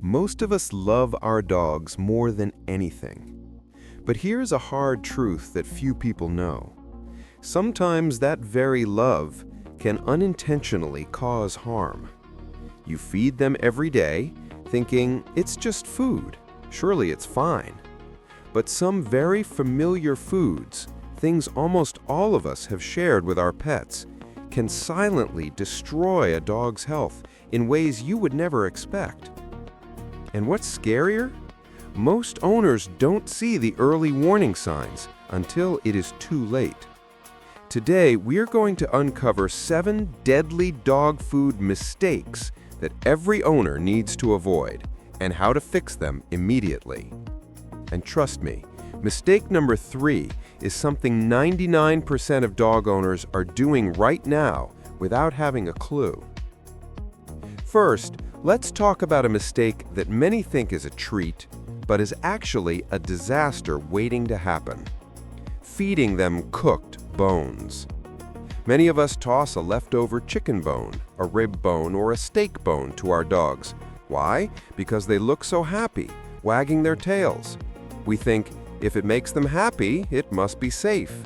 Most of us love our dogs more than anything. But here's a hard truth that few people know. Sometimes that very love can unintentionally cause harm. You feed them every day, thinking it's just food, surely it's fine. But some very familiar foods, things almost all of us have shared with our pets, can silently destroy a dog's health in ways you would never expect. And what's scarier? Most owners don't see the early warning signs until it is too late. Today, we're going to uncover 7 deadly dog food mistakes that every owner needs to avoid and how to fix them immediately. And trust me, mistake number 3 is something 99% of dog owners are doing right now without having a clue. First, let's talk about a mistake that many think is a treat, but is actually a disaster waiting to happen. Feeding them cooked bones. Many of us toss a leftover chicken bone, a rib bone, or a steak bone to our dogs. Why? Because they look so happy, wagging their tails. We think, if it makes them happy, it must be safe.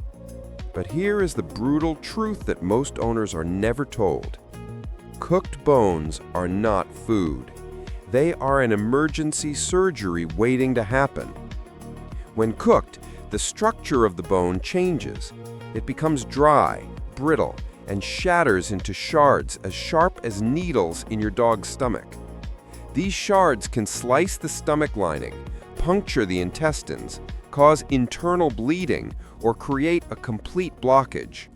But here is the brutal truth that most owners are never told. Cooked bones are not food. They are an emergency surgery waiting to happen. When cooked, the structure of the bone changes. It becomes dry, brittle, and shatters into shards as sharp as needles in your dog's stomach. These shards can slice the stomach lining, puncture the intestines, cause internal bleeding, or create a complete blockage.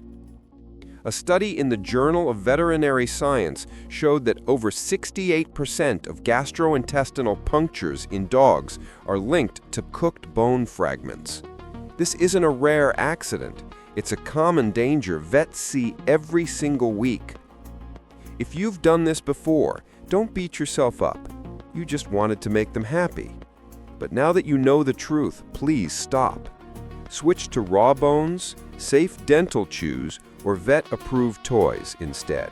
A study in the Journal of Veterinary Science showed that over 68% of gastrointestinal punctures in dogs are linked to cooked bone fragments. This isn't a rare accident. It's a common danger vets see every single week. If you've done this before, don't beat yourself up. You just wanted to make them happy. But now that you know the truth, please stop. Switch to raw bones, safe dental chews, or vet-approved toys instead.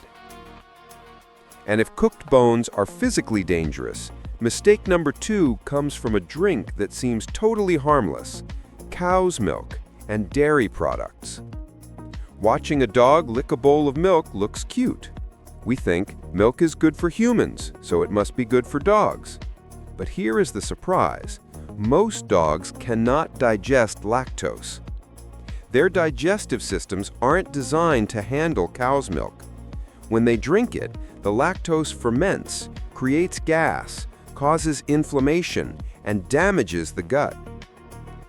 And if cooked bones are physically dangerous, mistake number 2 comes from a drink that seems totally harmless: cow's milk and dairy products. Watching a dog lick a bowl of milk looks cute. We think milk is good for humans, so it must be good for dogs. But here is the surprise. Most dogs cannot digest lactose. Their digestive systems aren't designed to handle cow's milk. When they drink it, the lactose ferments, creates gas, causes inflammation, and damages the gut.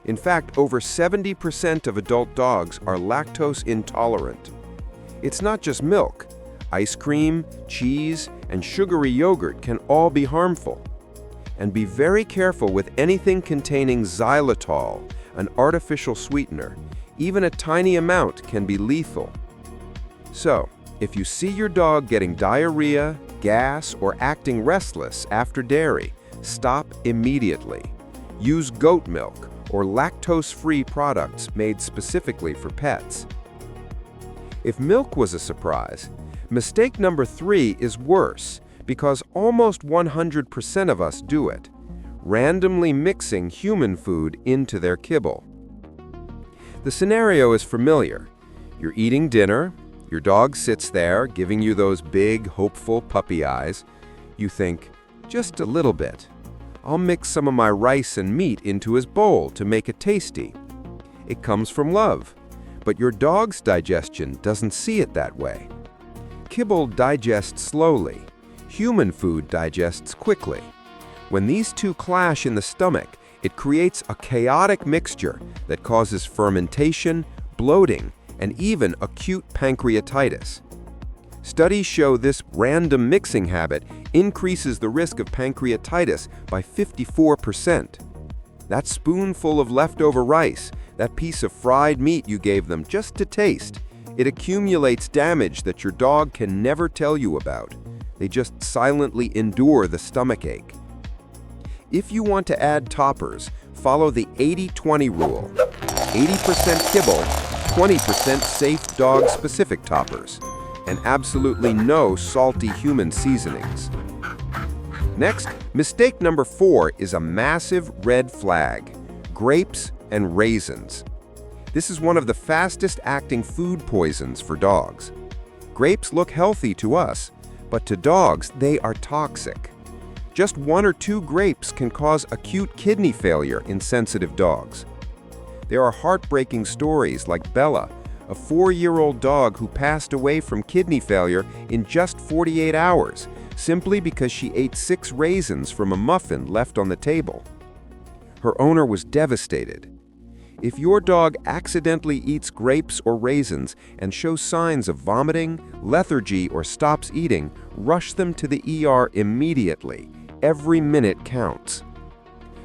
In fact, over 70% of adult dogs are lactose intolerant. It's not just milk. Ice cream, cheese, and sugary yogurt can all be harmful. And be very careful with anything containing xylitol, an artificial sweetener. Even a tiny amount can be lethal. So, if you see your dog getting diarrhea, gas, or acting restless after dairy, stop immediately. Use goat milk or lactose-free products made specifically for pets. If milk was a surprise, mistake number 3 is worse because almost 100% of us do it: randomly mixing human food into their kibble. The scenario is familiar. You're eating dinner, your dog sits there giving you those big, hopeful puppy eyes. You think, just a little bit. I'll mix some of my rice and meat into his bowl to make it tasty. It comes from love, but your dog's digestion doesn't see it that way. Kibble digests slowly. Human food digests quickly. When these two clash in the stomach, it creates a chaotic mixture that causes fermentation, bloating, and even acute pancreatitis. Studies show this random mixing habit increases the risk of pancreatitis by 54%. That spoonful of leftover rice, that piece of fried meat you gave them just to taste, it accumulates damage that your dog can never tell you about. They just silently endure the stomachache. If you want to add toppers, follow the 80-20 rule. 80% kibble, 20% safe dog-specific toppers, and absolutely no salty human seasonings. Next, mistake number 4 is a massive red flag: grapes and raisins. This is one of the fastest-acting food poisons for dogs. Grapes look healthy to us, but to dogs, they are toxic. Just 1 or 2 grapes can cause acute kidney failure in sensitive dogs. There are heartbreaking stories like Bella, a 4-year-old dog who passed away from kidney failure in just 48 hours, simply because she ate 6 raisins from a muffin left on the table. Her owner was devastated. If your dog accidentally eats grapes or raisins and shows signs of vomiting, lethargy, or stops eating, rush them to the ER immediately. Every minute counts.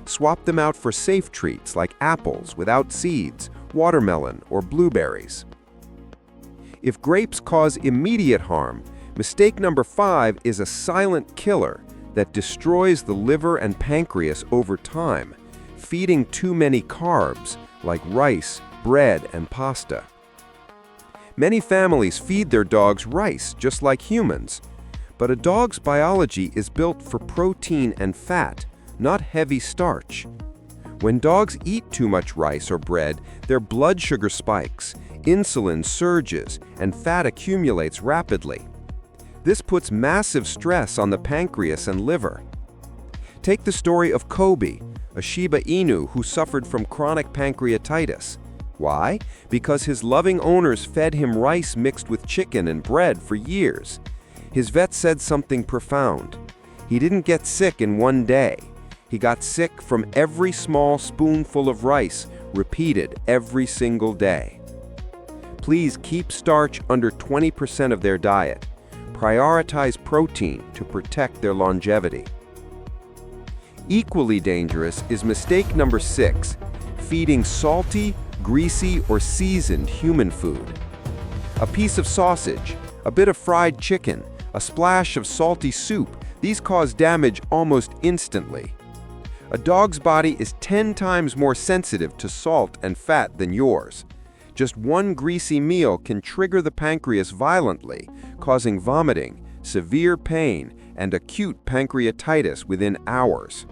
Swap them out for safe treats like apples without seeds, watermelon, or blueberries. If grapes cause immediate harm, mistake number 5 is a silent killer that destroys the liver and pancreas over time, feeding too many carbs like rice, bread, and pasta. Many families feed their dogs rice just like humans, but a dog's biology is built for protein and fat, not heavy starch. When dogs eat too much rice or bread, their blood sugar spikes, insulin surges, and fat accumulates rapidly. This puts massive stress on the pancreas and liver. Take the story of Kobe, a Shiba Inu who suffered from chronic pancreatitis. Why? Because his loving owners fed him rice mixed with chicken and bread for years. His vet said something profound. He didn't get sick in one day. He got sick from every small spoonful of rice, repeated every single day. Please keep starch under 20% of their diet. Prioritize protein to protect their longevity. Equally dangerous is mistake number 6, feeding salty, greasy, or seasoned human food. A piece of sausage, a bit of fried chicken, a splash of salty soup, these cause damage almost instantly. A dog's body is 10 times more sensitive to salt and fat than yours. Just one greasy meal can trigger the pancreas violently, causing vomiting, severe pain, and acute pancreatitis within hours.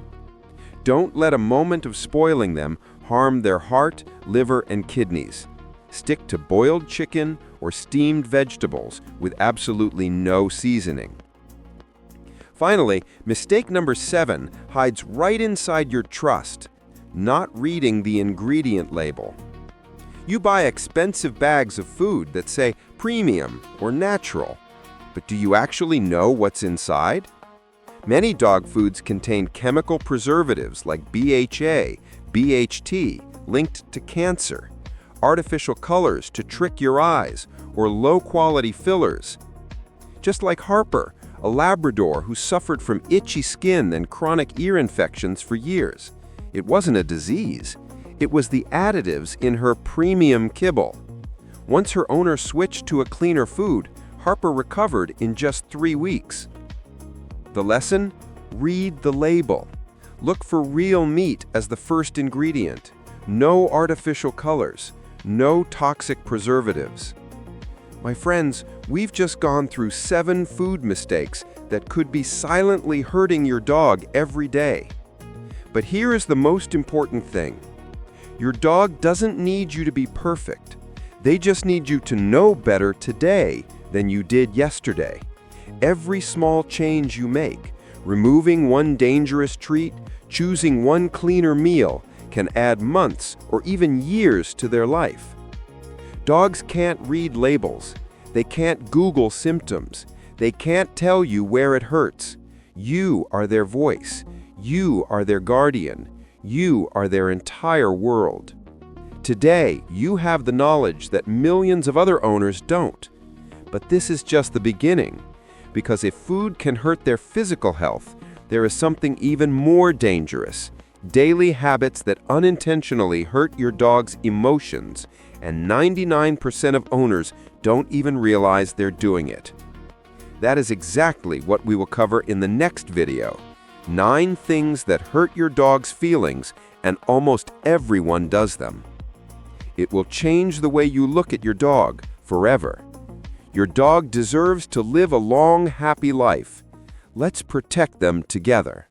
Don't let a moment of spoiling them harm their heart, liver, and kidneys. Stick to boiled chicken or steamed vegetables with absolutely no seasoning. Finally, mistake number 7 hides right inside your trust: not reading the ingredient label. You buy expensive bags of food that say premium or natural, but do you actually know what's inside? Many dog foods contain chemical preservatives like BHA, BHT, linked to cancer, artificial colors to trick your eyes, or low-quality fillers. Just like Harper, a Labrador who suffered from itchy skin and chronic ear infections for years. It wasn't a disease. It was the additives in her premium kibble. Once her owner switched to a cleaner food, Harper recovered in just 3 weeks. The lesson? Read the label. Look for real meat as the first ingredient. No artificial colors. No toxic preservatives. My friends, we've just gone through 7 food mistakes that could be silently hurting your dog every day. But here is the most important thing. Your dog doesn't need you to be perfect. They just need you to know better today than you did yesterday. Every small change you make, removing one dangerous treat, choosing one cleaner meal, can add months or even years to their life. Dogs can't read labels. They can't Google symptoms. They can't tell you where it hurts. You are their voice. You are their guardian. You are their entire world. Today, you have the knowledge that millions of other owners don't. But this is just the beginning, because if food can hurt their physical health, there is something even more dangerous: daily habits that unintentionally hurt your dog's emotions, and 99% of owners don't even realize they're doing it. That is exactly what we will cover in the next video: 9 things that hurt your dog's feelings, and almost everyone does them. It will change the way you look at your dog forever. Your dog deserves to live a long, happy life. Let's protect them together.